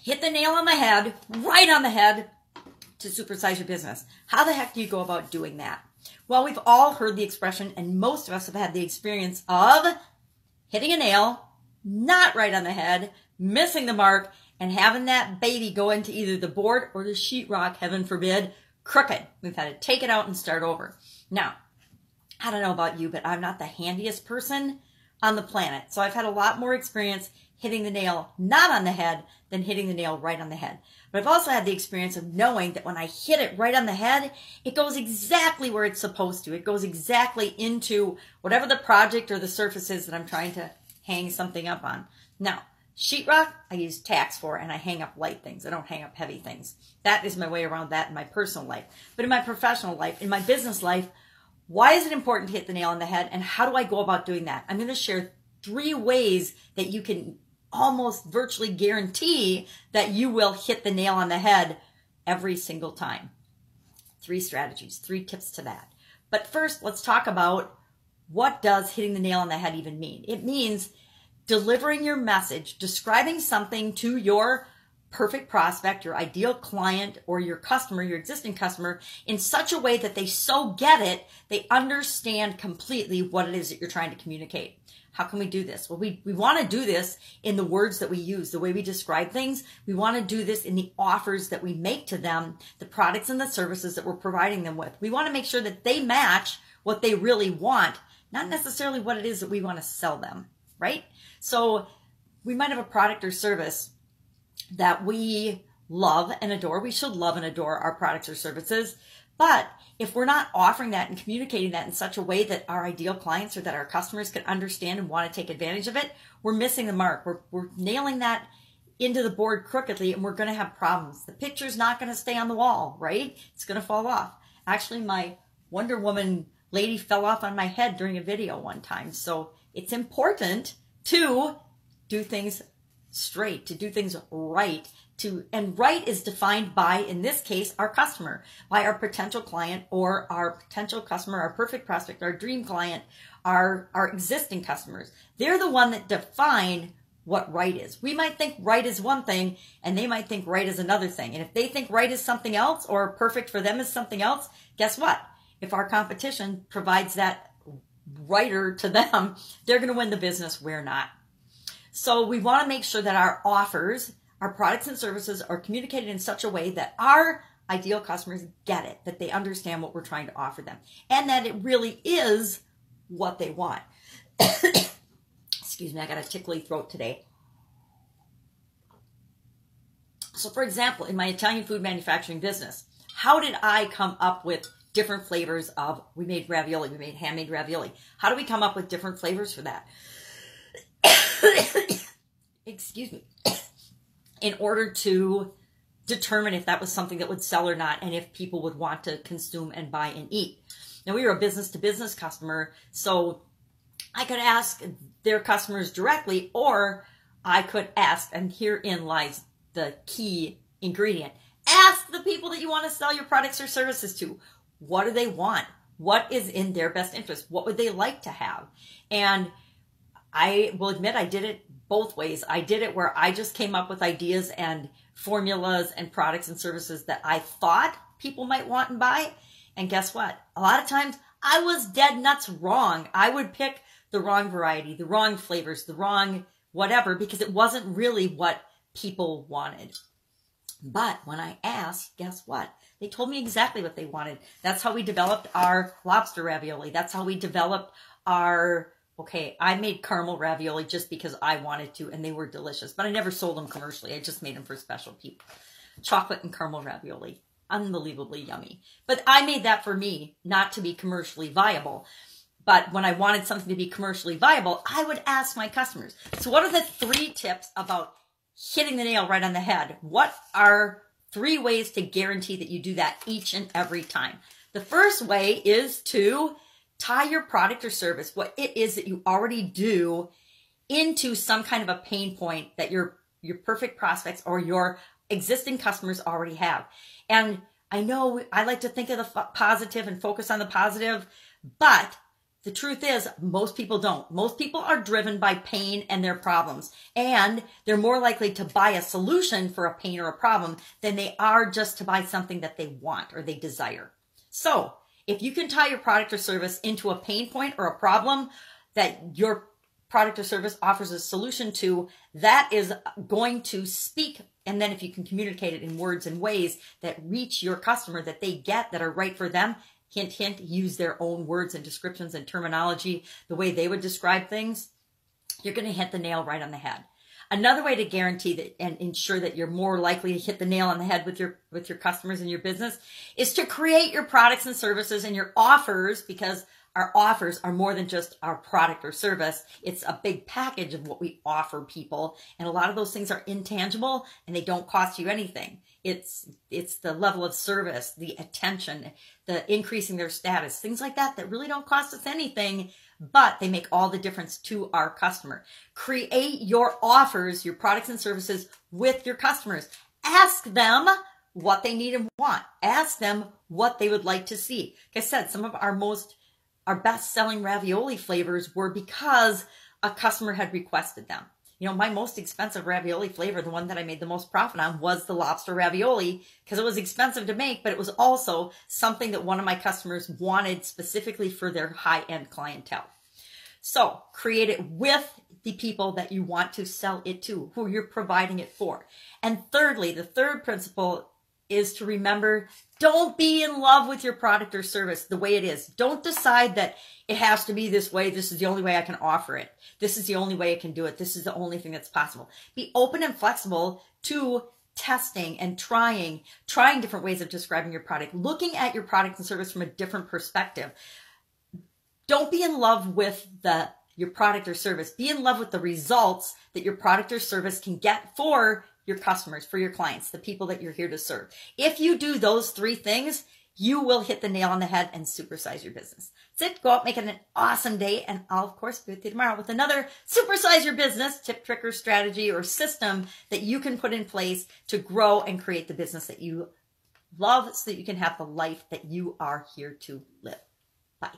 hit the nail on the head, right on the head, to supersize your business. How the heck do you go about doing that? Well, we've all heard the expression, and most of us have had the experience of hitting a nail, not right on the head, missing the mark, and having that baby go into either the board or the sheetrock, heaven forbid, crooked. We've had to take it out and start over. Now, I don't know about you, but I'm not the handiest person on the planet. So I've had a lot more experience hitting the nail not on the head than hitting the nail right on the head. But I've also had the experience of knowing that when I hit it right on the head, it goes exactly where it's supposed to. It goes exactly into whatever the project or the surface is that I'm trying to hang something up on. Now, sheetrock, I use tacks for, and I hang up light things. I don't hang up heavy things. That is my way around that in my personal life. But in my professional life, in my business life, why is it important to hit the nail on the head, and how do I go about doing that? I'm going to share 3 ways that you can almost virtually guarantee that you will hit the nail on the head every single time. 3 strategies, 3 tips to that. But first, let's talk about what does hitting the nail on the head even mean? It means delivering your message, describing something to your perfect prospect, your ideal client, or your customer, your existing customer, in such a way that they so get it, they understand completely what it is that you're trying to communicate. How can we do this? Well, we want to do this in the words that we use, the way we describe things. We want to do this in the offers that we make to them, the products and the services that we're providing them with. We want to make sure that they match what they really want, not necessarily what it is that we want to sell them, right? So we might have a product or service that we love and adore. We should love and adore our products or services. But if we're not offering that and communicating that in such a way that our ideal clients or that our customers can understand and want to take advantage of it, we're missing the mark. We're nailing that into the board crookedly, and we're going to have problems. The picture's not going to stay on the wall, right? It's going to fall off. Actually, my Wonder Woman lady fell off on my head during a video one time. So it's important to do things straight, to do things right, and right is defined by, in this case, our customer, by our potential client or our potential customer, our perfect prospect, our dream client, our existing customers. They're the one that define what right is. We might think right is one thing, and they might think right is another thing. And if they think right is something else, or perfect for them is something else, guess what? If our competition provides that righter to them, they're going to win the business. We're not. So we want to make sure that our offers, our products and services are communicated in such a way that our ideal customers get it, that they understand what we're trying to offer them, and that it really is what they want. Excuse me, I got a tickly throat today. So for example, in my Italian food manufacturing business, how did I come up with different flavors of, we made ravioli, we made handmade ravioli. How do we come up with different flavors for that? Excuse me. In order to determine if that was something that would sell or not, and if people would want to consume and buy and eat. Now, we were a business-to-business customer, so I could ask their customers directly, or I could ask, and herein lies the key ingredient, ask the people that you want to sell your products or services to. What do they want? What is in their best interest? What would they like to have? And I will admit I did it both ways. I did it where I just came up with ideas and formulas and products and services that I thought people might want and buy. And guess what? A lot of times I was dead nuts wrong. I would pick the wrong variety, the wrong flavors, the wrong whatever, because it wasn't really what people wanted. But when I asked, guess what? They told me exactly what they wanted. That's how we developed our lobster ravioli. That's how we developed our, okay, I made caramel ravioli just because I wanted to, and they were delicious. But I never sold them commercially. I just made them for special people. Chocolate and caramel ravioli. Unbelievably yummy. But I made that for me, not to be commercially viable. But when I wanted something to be commercially viable, I would ask my customers. So what are the 3 tips about hitting the nail right on the head? What are 3 ways to guarantee that you do that each and every time? The first way is to tie your product or service, what it is that you already do, into some kind of a pain point that your perfect prospects or your existing customers already have. And I know I like to think of the positive and focus on the positive, but The truth is, most people don't. Most people are driven by pain and their problems, and they're more likely to buy a solution for a pain or a problem than they are just to buy something that they want or they desire. So if you can tie your product or service into a pain point or a problem that your product or service offers a solution to, that is going to speak. And then if you can communicate it in words and ways that reach your customer, that they get, that are right for them, hint, hint, use their own words and descriptions and terminology, the way they would describe things, you're going to hit the nail right on the head. Another way to guarantee that and ensure that you're more likely to hit the nail on the head with your customers and your business is to create your products and services and your offers, because our offers are more than just our product or service. It's a big package of what we offer people. And a lot of those things are intangible and they don't cost you anything. It's the level of service, the attention, the increasing their status, things like that that really don't cost us anything, but they make all the difference to our customer. Create your offers, your products and services with your customers. Ask them what they need and want. Ask them what they would like to see. Like I said, some of our best-selling ravioli flavors were because a customer had requested them. You know, my most expensive ravioli flavor, the one that I made the most profit on, was the lobster ravioli, because it was expensive to make, but it was also something that one of my customers wanted specifically for their high-end clientele. So create it with the people that you want to sell it to, who you're providing it for. And thirdly, the third principle is to remember, don't be in love with your product or service the way it is. Don't decide that it has to be this way. This is the only way I can offer it. This is the only way I can do it. This is the only thing that's possible. Be open and flexible to testing and trying different ways of describing your product, looking at your product and service from a different perspective. Don't be in love with your product or service. Be in love with the results that your product or service can get for your customers, for your clients, the people that you're here to serve. If you do those three things, you will hit the nail on the head and supersize your business. That's it. Go out, make it an awesome day. And I'll, of course, be with you tomorrow with another supersize your business tip, trick, or strategy or system that you can put in place to grow and create the business that you love so that you can have the life that you are here to live. Bye.